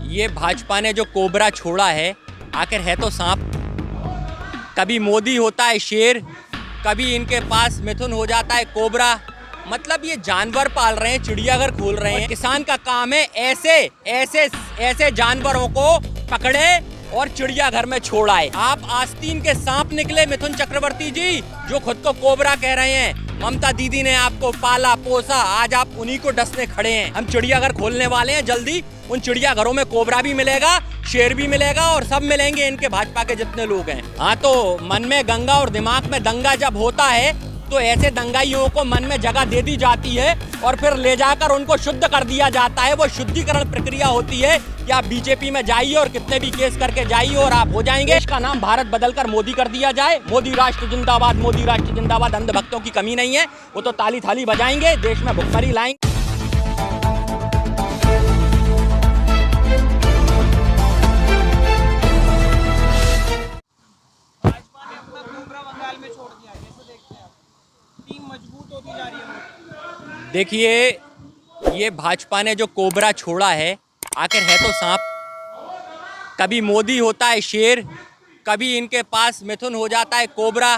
ये भाजपा ने जो कोबरा छोड़ा है, आखिर है तो सांप। कभी मोदी होता है शेर, कभी इनके पास मिथुन हो जाता है कोबरा। मतलब ये जानवर पाल रहे हैं, चिड़ियाघर खोल रहे हैं। किसान का काम है ऐसे ऐसे ऐसे जानवरों को पकड़े और चिड़ियाघर में छोड़ाए। आप आस्तीन के सांप निकले मिथुन चक्रवर्ती जी, जो खुद को कोबरा कह रहे हैं। ममता दीदी ने आपको पाला पोसा, आज आप उन्हीं को डसने खड़े हैं। हम चिड़ियाघर खोलने वाले हैं जल्दी। उन चिड़ियाघरों में कोबरा भी मिलेगा, शेर भी मिलेगा और सब मिलेंगे इनके भाजपा के जितने लोग हैं। हाँ, तो मन में गंगा और दिमाग में दंगा जब होता है तो ऐसे दंगाइयों को मन में जगह दे दी जाती है और फिर ले जाकर उनको शुद्ध कर दिया जाता है। वो शुद्धिकरण प्रक्रिया होती है कि आप बीजेपी में जाइए और कितने भी केस करके जाइए और आप हो जाएंगे। इसका नाम भारत बदलकर मोदी कर दिया जाए। मोदी राष्ट्र जिंदाबाद, मोदी राष्ट्र जिंदाबाद। अंधभक्तों की कमी नहीं है, वो तो ताली थाली बजाएंगे, देश में भुखमरी लाएंगे। देखिए, ये भाजपा ने जो कोबरा छोड़ा है, आखिर है तो सांप। कभी मोदी होता है शेर, कभी इनके पास मिथुन हो जाता है कोबरा।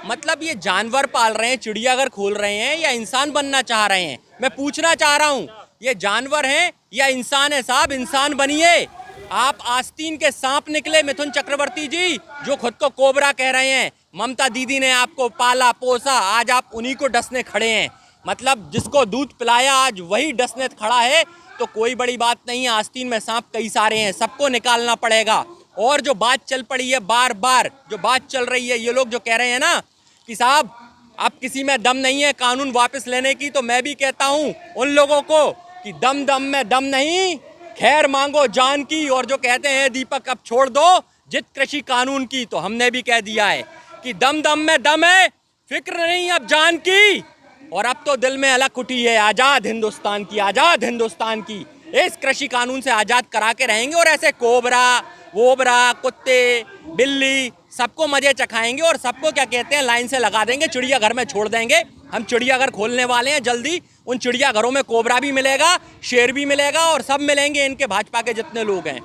मतलब ये जानवर पाल रहे हैं, चिड़ियाघर खोल रहे हैं या इंसान बनना चाह रहे हैं। मैं पूछना चाह रहा हूँ, ये जानवर हैं या इंसान है? साहब, इंसान बनिए। आप आस्तीन के सांप निकले मिथुन चक्रवर्ती जी, जो खुद को कोबरा कह रहे हैं। ममता दीदी ने आपको पाला पोसा, आज आप उन्हीं को डसने खड़े हैं। मतलब जिसको दूध पिलाया आज वही डसने खड़ा है, तो कोई बड़ी बात नहीं है। आस्तीन में सांप कई सारे हैं, सबको निकालना पड़ेगा। और जो बात चल पड़ी है, बार बार जो बात चल रही है, ये लोग जो कह रहे हैं ना कि साहब अब किसी में दम नहीं है कानून वापस लेने की, तो मैं भी कहता हूँ उन लोगों को कि दम दम में दम नहीं, खैर मांगो जान की। और जो कहते हैं दीपक अब छोड़ दो जित कृषि कानून की, तो हमने भी कह दिया है कि दम दम में दम है, फिक्र नहीं अब जान की। और अब तो दिल में अलग उठी है आजाद हिंदुस्तान की, आजाद हिंदुस्तान की। इस कृषि कानून से आजाद करा के रहेंगे और ऐसे कोबरा वोबरा कुत्ते बिल्ली सबको मजे चखाएंगे और सबको क्या कहते हैं लाइन से लगा देंगे, चिड़ियाघर में छोड़ देंगे। हम चिड़ियाघर खोलने वाले हैं जल्दी। उन चिड़ियाघरों में कोबरा भी मिलेगा, शेर भी मिलेगा और सब मिलेंगे इनके भाजपा के जितने लोग हैं।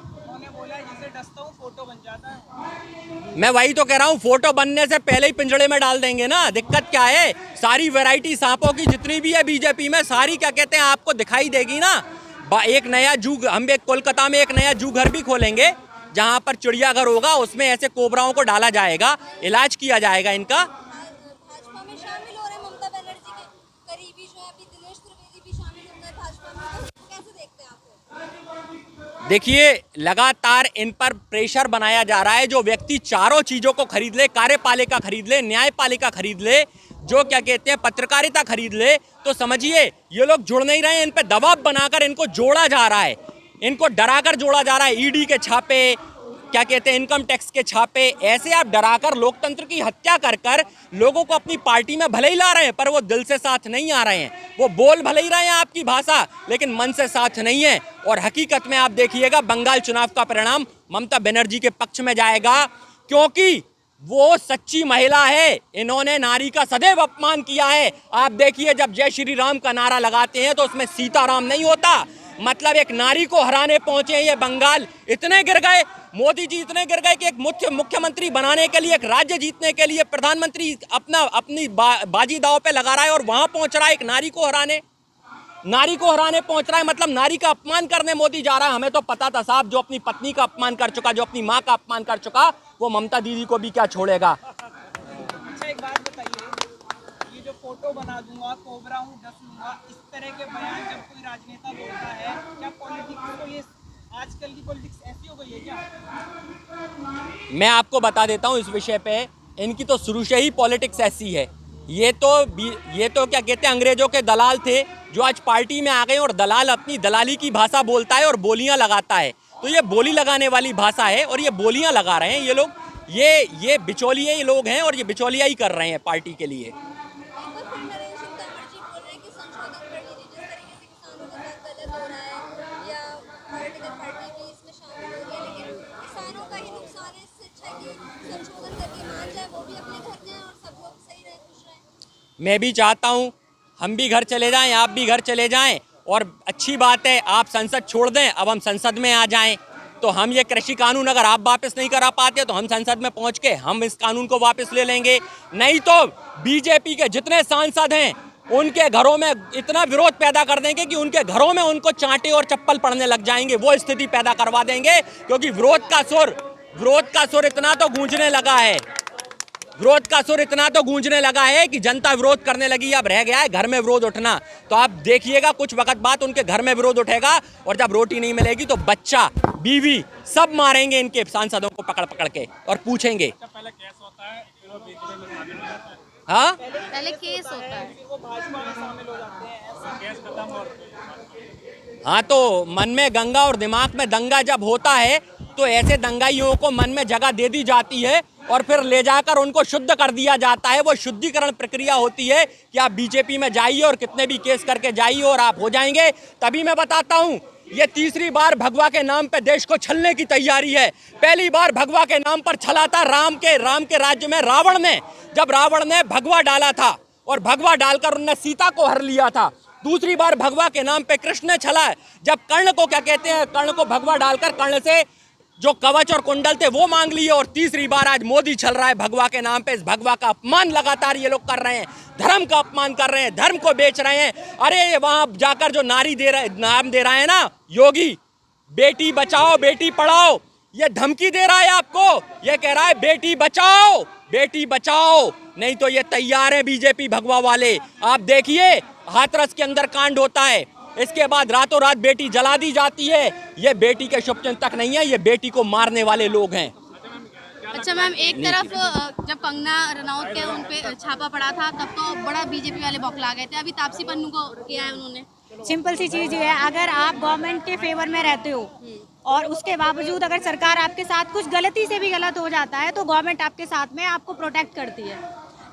फोटो बन जाता है। मैं वही तो कह रहा हूँ, फोटो बनने से पहले ही पिंजड़े में डाल देंगे ना। दिक्कत क्या है, सारी वैरायटी सांपों की जितनी भी है बीजेपी में, सारी क्या कहते हैं आपको दिखाई देगी ना। एक नया जू, हम एक कोलकाता में एक नया जू घर भी खोलेंगे, जहाँ पर चिड़ियाघर होगा, उसमें ऐसे कोबराओं को डाला जाएगा, इलाज किया जाएगा इनका। भाजपा में शामिल हो रहे हैं ममता बनर्जी के करीबी जो है, अभी दिनेश त्रिवेदी भी शामिल हो गए भाजपा में, तो कैसे देखते हैं आप? देखिए, लगातार इन पर प्रेशर बनाया जा रहा है। जो व्यक्ति चारों चीजों को खरीद ले, कार्यपालिका खरीद ले, न्यायपालिका खरीद ले, जो क्या कहते हैं पत्रकारिता खरीद ले, तो समझिए ये लोग जुड़ नहीं रहे हैं। इन पर दबाव बनाकर इनको जोड़ा जा रहा है, इनको डराकर जोड़ा जा रहा है। ईडी के छापे, क्या कहते हैं इनकम टैक्स के छापे, ऐसे आप डराकर लोकतंत्र की हत्या कर कर लोगों को अपनी पार्टी में भले ही ला रहे हैं, पर वो दिल से साथ नहीं आ रहे हैं। वो बोल भले ही रहे हैं आपकी भाषा, लेकिन मन से साथ नहीं है। और हकीकत में आप देखिएगा, बंगाल चुनाव का परिणाम ममता बनर्जी के पक्ष में जाएगा, क्योंकि वो सच्ची महिला है। इन्होंने नारी का सदैव अपमान किया है। आप देखिए, जब जय श्री राम का नारा लगाते हैं तो उसमें सीताराम नहीं होता। मतलब एक नारी को हराने पहुंचे हैं ये बंगाल। इतने गिर गए मोदी जी, इतने गिर गए कि एक मुख्यमंत्री बनाने के लिए, एक राज्य जीतने के लिए प्रधानमंत्री अपनी बाजी दांव पे लगा रहा है और वहां पहुंच रहा है एक नारी को हराने पहुंच रहा है। मतलब नारी का अपमान करने मोदी जा रहा है। हमें तो पता था साहब, जो अपनी पत्नी का अपमान कर चुका, जो अपनी माँ का अपमान कर चुका, वो ममता दीदी को भी क्या छोड़ेगा। अच्छा, एक बात बताइए, ये जो फोटो बना दूंगा, कोबरा हूँ, डस लूंगा, इस तरह के बयान जब कोई राजनेता बोलता है, क्या पॉलिटिक्स को ये आजकल की पॉलिटिक्स ऐसी हो गई है क्या? मैं आपको बता देता हूँ इस विषय पे, इनकी तो शुरू से ही पॉलिटिक्स ऐसी है। ये तो क्या कहते हैं अंग्रेजों के दलाल थे, जो आज पार्टी में आ गए और दलाल अपनी दलाली की भाषा बोलता है और बोलियां लगाता है। तो ये बोली लगाने वाली भाषा है और ये बोलियां लगा रहे हैं ये लोग। ये बिचौलिए लोग हैं और ये बिचौलिया ही कर रहे हैं पार्टी के लिए। मैं भी चाहता हूँ हम भी घर चले जाएं, आप भी घर चले जाएं, और अच्छी बात है आप संसद छोड़ दें, अब हम संसद में आ जाएं। तो हम ये कृषि कानून अगर आप वापस नहीं करा पाते तो हम संसद में पहुंच के हम इस कानून को वापस ले लेंगे। नहीं तो बीजेपी के जितने सांसद हैं उनके घरों में इतना विरोध पैदा कर देंगे कि उनके घरों में उनको चांटे और चप्पल पड़ने लग जाएंगे। वो स्थिति पैदा करवा देंगे, क्योंकि विरोध का सुर इतना तो गूंजने लगा है, विरोध का सुर इतना तो गूंजने लगा है कि जनता विरोध करने लगी। अब रह गया है घर में विरोध उठना। तो आप देखिएगा कुछ वक्त बाद उनके घर में विरोध उठेगा, और जब रोटी नहीं मिलेगी तो बच्चा बीवी सब मारेंगे इनके सांसदों को पकड़ पकड़ के और पूछेंगे। पहले केस होता है, फिर वो बीजेपी में शामिल हो जाता है। हाँ, पहले केस होता है, फिर वो भाजपा में शामिल हो जाते हैं, ऐसा केस खत्म और हाँ, तो मन में गंगा और दिमाग में दंगा जब होता है तो ऐसे दंगाइयों को मन में जगह दे दी जाती है और फिर ले जाकर उनको शुद्ध कर दिया जाता है। वो शुद्धिकरण प्रक्रिया होती है कि आप बीजेपी में जाइए और कितने भी केस करके जाइए और आप हो जाएंगे। तभी मैं बताता हूँ, ये तीसरी बार भगवा के नाम पे देश को छलने की तैयारी है। पहली बार भगवा के नाम पर छला था राम के राज्य में रावण ने, जब रावण ने भगवा डाला था और भगवा डालकर उनने सीता को हर लिया था। दूसरी बार भगवा के नाम पे कृष्ण ने छला है, जब कर्ण को क्या कहते हैं, कर्ण को भगवा डालकर कर्ण से जो कवच और कुंडल थे वो मांग लिए। और तीसरी बार आज मोदी छल रहा है भगवा के नाम पे। इस भगवा का अपमान लगातार ये लोग कर रहे हैं, धर्म का अपमान कर रहे हैं, धर्म को बेच रहे हैं। अरे वहां जाकर जो नाम दे रहा है ना योगी, बेटी बचाओ बेटी पढ़ाओ, ये धमकी दे रहा है आपको। ये कह रहा है बेटी बचाओ बेटी बचाओ, नहीं तो ये तैयार है बीजेपी भगवा वाले। आप देखिए हाथरस के अंदर कांड होता है, इसके बाद रातों रात बेटी जला दी जाती है। ये बेटी के शुभचिंतक नहीं है, ये बेटी को मारने वाले लोग हैं। अच्छा मैम, एक तरफ जब कंगना रनौत के उन पे छापा पड़ा था तब तो बड़ा बीजेपी वाले बौखला गए थे। अभी तापसी पन्नू को किया है उन्होंने। सिंपल सी चीज है, अगर आप गवर्नमेंट के फेवर में रहते हो और उसके बावजूद अगर सरकार आपके साथ कुछ गलती से भी गलत हो जाता है तो गवर्नमेंट आपके साथ में आपको प्रोटेक्ट करती है।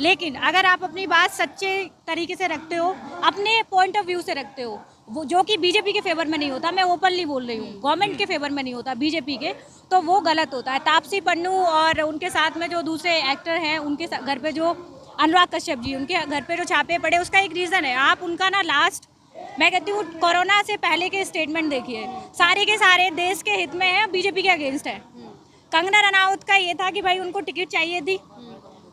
लेकिन अगर आप अपनी बात सच्चे तरीके से रखते हो, अपने पॉइंट ऑफ व्यू से रखते हो, वो जो कि बीजेपी के फेवर में नहीं होता, मैं ओपनली बोल रही हूँ, गवर्नमेंट के फेवर में नहीं होता बीजेपी के, तो वो गलत होता है। तापसी पन्नू और उनके साथ में जो दूसरे एक्टर हैं उनके घर पे जो अनुराग कश्यप जी, उनके घर पे जो छापे पड़े, उसका एक रीज़न है। आप उनका ना लास्ट, मैं कहती हूँ कोरोना से पहले के स्टेटमेंट देखिए, सारे के सारे देश के हित में है, बीजेपी के अगेंस्ट है। कंगना रनौत का ये था कि भाई उनको टिकट चाहिए थी,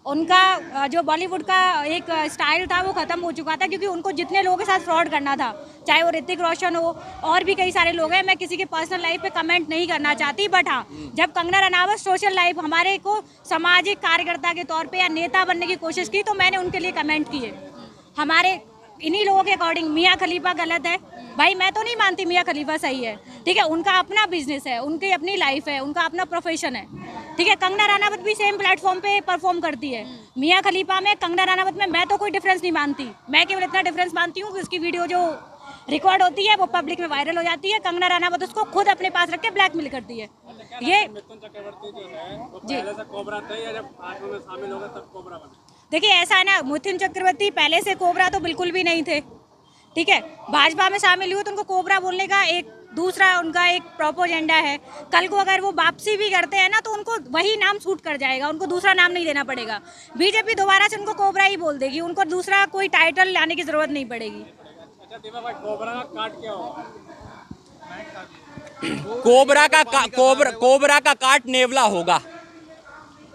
उनका जो बॉलीवुड का एक स्टाइल था वो ख़त्म हो चुका था, क्योंकि उनको जितने लोगों के साथ फ्रॉड करना था, चाहे वो ऋतिक रोशन हो और भी कई सारे लोग हैं, मैं किसी के पर्सनल लाइफ पे कमेंट नहीं करना चाहती। बट हाँ, जब कंगना रनावत सोशल लाइफ हमारे को सामाजिक कार्यकर्ता के तौर पे या नेता बनने की कोशिश की तो मैंने उनके लिए कमेंट किए। हमारे इन्हीं लोगों के अकॉर्डिंग मियाँ खलीफा गलत है, भाई मैं तो नहीं मानती मियाँ खलीफा सही है, ठीक है, उनका अपना बिजनेस है, उनकी अपनी लाइफ है, उनका अपना प्रोफेशन है, ठीक है। कंगना रनावत भी सेम प्लेटफॉर्म पे परफॉर्म करती है। मियाँ खलीफा में, कंगना रनावत में मैं तो कोई डिफरेंस नहीं मानती। मैं केवल इतना डिफरेंस मानती हूँ कि उसकी वीडियो जो रिकॉर्ड होती है वो पब्लिक में वायरल हो जाती है, कंगना रनावत उसको खुद अपने पास रख के ब्लैकमेल करती है। ये जी देखिए ऐसा है ना, मिथुन चक्रवर्ती पहले से कोबरा तो बिल्कुल भी नहीं थे, ठीक है। भाजपा में शामिल हुए तो उनको कोबरा बोलने का एक दूसरा उनका एक प्रोपोजेंडा है। कल को अगर वो वापसी भी करते हैं ना तो उनको वही नाम सूट कर जाएगा, उनको दूसरा नाम नहीं देना पड़ेगा। बीजेपी दोबारा से उनको कोबरा ही बोल देगी, उनको दूसरा कोई टाइटल लाने की जरूरत नहीं पड़ेगी। कोबरा का काट नेवला होगा,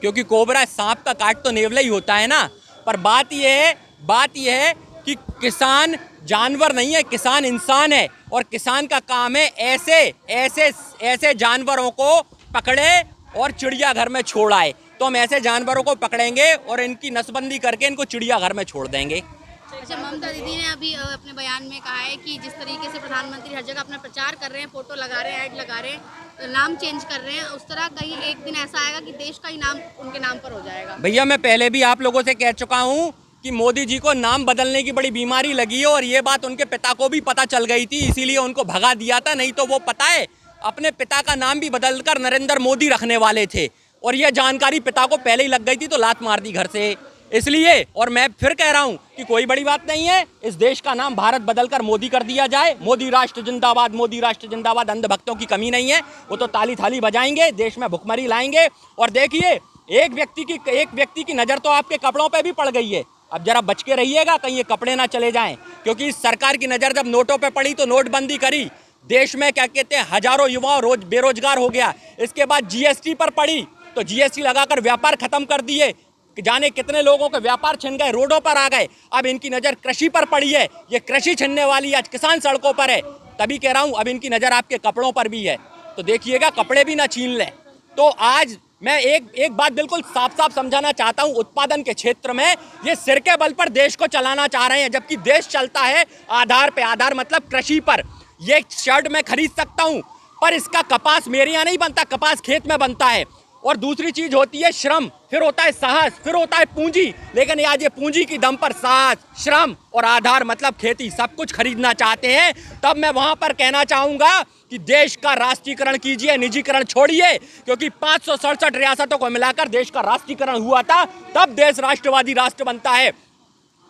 क्योंकि कोबरा सांप का काट तो नेवला ही होता है ना। पर बात यह है कि किसान जानवर नहीं है, किसान इंसान है, और किसान का काम है ऐसे जानवरों को पकड़े और चिड़ियाघर में छोड़ आए। तो हम ऐसे जानवरों को पकड़ेंगे और इनकी नसबंदी करके इनको चिड़ियाघर में छोड़ देंगे। अच्छा, ममता दीदी ने अभी अपने बयान में कहा है कि जिस तरीके से प्रधानमंत्री हर जगह अपना प्रचार कर रहे हैं, फोटो लगा रहे हैं, ऐड लगा रहे हैं, नाम चेंज कर रहे हैं, उस तरह कहीं एक दिन ऐसा आएगा कि देश का ही नाम उनके नाम पर हो जाएगा। भैया मैं पहले भी आप लोगों से कह चुका हूँ कि मोदी जी को नाम बदलने की बड़ी बीमारी लगी है, और ये बात उनके पिता को भी पता चल गई थी, इसीलिए उनको भगा दिया था। नहीं तो वो पता है अपने पिता का नाम भी बदलकर नरेंद्र मोदी रखने वाले थे, और यह जानकारी पिता को पहले ही लग गई थी तो लात मार दी घर से। इसलिए, और मैं फिर कह रहा हूं कि कोई बड़ी बात नहीं है, इस देश का नाम भारत बदलकर मोदी कर दिया जाए। मोदी राष्ट्र जिंदाबाद, मोदी राष्ट्र जिंदाबाद। अंधभक्तों की कमी नहीं है, वो तो ताली थाली बजाएंगे, देश में भुखमरी लाएंगे। और देखिए एक व्यक्ति की नज़र तो आपके कपड़ों पे भी पड़ गई है। अब जरा बच के रहिएगा कहीं ये कपड़े ना चले जाएं, क्योंकि इस सरकार की नज़र जब नोटों पे पड़ी तो नोटबंदी करी, देश में क्या कहते हैं हजारों युवा रोज बेरोजगार हो गया। इसके बाद जीएसटी पर पड़ी तो जीएसटी लगाकर व्यापार खत्म कर दिए, जाने कितने लोगों के व्यापार छिन गए, रोडों पर आ गए। अब इनकी नज़र कृषि पर पड़ी है, ये कृषि छिनने वाली, आज किसान सड़कों पर है। तभी कह रहा हूँ अब इनकी नज़र आपके कपड़ों पर भी है, तो देखिएगा कपड़े भी ना छीन लें। तो आज मैं एक बात बिल्कुल साफ साफ समझाना चाहता हूँ, उत्पादन के क्षेत्र में ये सिर के बल पर देश को चलाना चाह रहे हैं, जबकि देश चलता है आधार पे, आधार मतलब कृषि पर। ये शर्ट मैं खरीद सकता हूँ पर इसका कपास मेरे यहाँ नहीं बनता, कपास खेत में बनता है। और दूसरी चीज होती है श्रम, फिर होता है साहस, फिर होता है पूंजी। लेकिन आज ये पूंजी की दम पर साहस, श्रम और आधार मतलब खेती सब कुछ खरीदना चाहते हैं। तब मैं वहां पर कहना चाहूंगा कि देश का राष्ट्रीयकरण कीजिए, निजीकरण छोड़िए, क्योंकि 567 रियासतों को मिलाकर देश का राष्ट्रीयकरण हुआ था, तब देश राष्ट्रवादी राष्ट्र बनता है।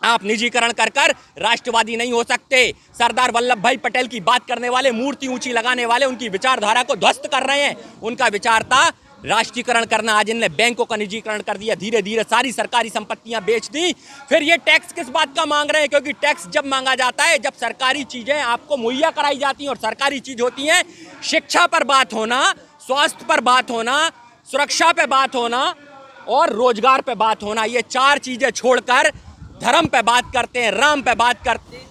आप निजीकरण कर कर राष्ट्रवादी नहीं हो सकते। सरदार वल्लभ भाई पटेल की बात करने वाले, मूर्ति ऊंची लगाने वाले उनकी विचारधारा को ध्वस्त कर रहे हैं। उनका विचार था राष्ट्रीयकरण करना, आज इनने बैंकों का निजीकरण कर दिया, धीरे धीरे सारी सरकारी संपत्तियां बेच दी। फिर ये टैक्स किस बात का मांग रहे हैं, क्योंकि टैक्स जब मांगा जाता है जब सरकारी चीजें आपको मुहैया कराई जाती हैं, और सरकारी चीज होती हैं शिक्षा पर बात होना, स्वास्थ्य पर बात होना, सुरक्षा पे बात होना और रोजगार पे बात होना। ये चार चीजें छोड़कर धर्म पे बात करते हैं, राम पे बात करते हैं।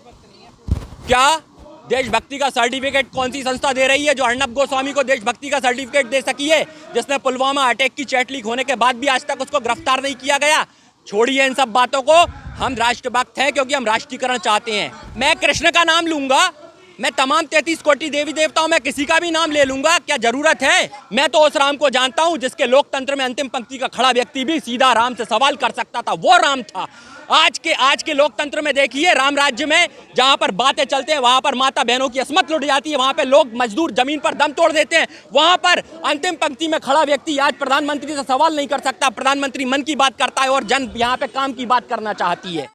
क्या देशभक्ति का सर्टिफिकेट कौन सी संस्था दे रही है जो अर्नब गोस्वामी को देशभक्ति का सर्टिफिकेट दे सकी है, जिसने पुलवामा अटैक की चैट लीक होने के बाद भी आज तक उसको गिरफ्तार नहीं किया गया? छोड़िए इन सब बातों को। हम राष्ट्रभक्त हैं क्योंकि हम राष्ट्रीयकरण चाहते हैं। मैं कृष्ण का नाम लूंगा, मैं तमाम 33 कोटि देवी देवताओं में किसी का भी नाम ले लूंगा, क्या जरूरत है? मैं तो उस राम को जानता हूं जिसके लोकतंत्र में अंतिम पंक्ति का खड़ा व्यक्ति भी सीधा राम से सवाल कर सकता था, वो राम था। आज के लोकतंत्र में देखिए, राम राज्य में जहां पर बातें चलते हैं वहां पर माता बहनों की अस्मत लुट जाती है, वहां पर लोग मजदूर जमीन पर दम तोड़ देते हैं, वहां पर अंतिम पंक्ति में खड़ा व्यक्ति आज प्रधानमंत्री से सवाल नहीं कर सकता। प्रधानमंत्री मन की बात करता है और जन यहाँ पे काम की बात करना चाहती है।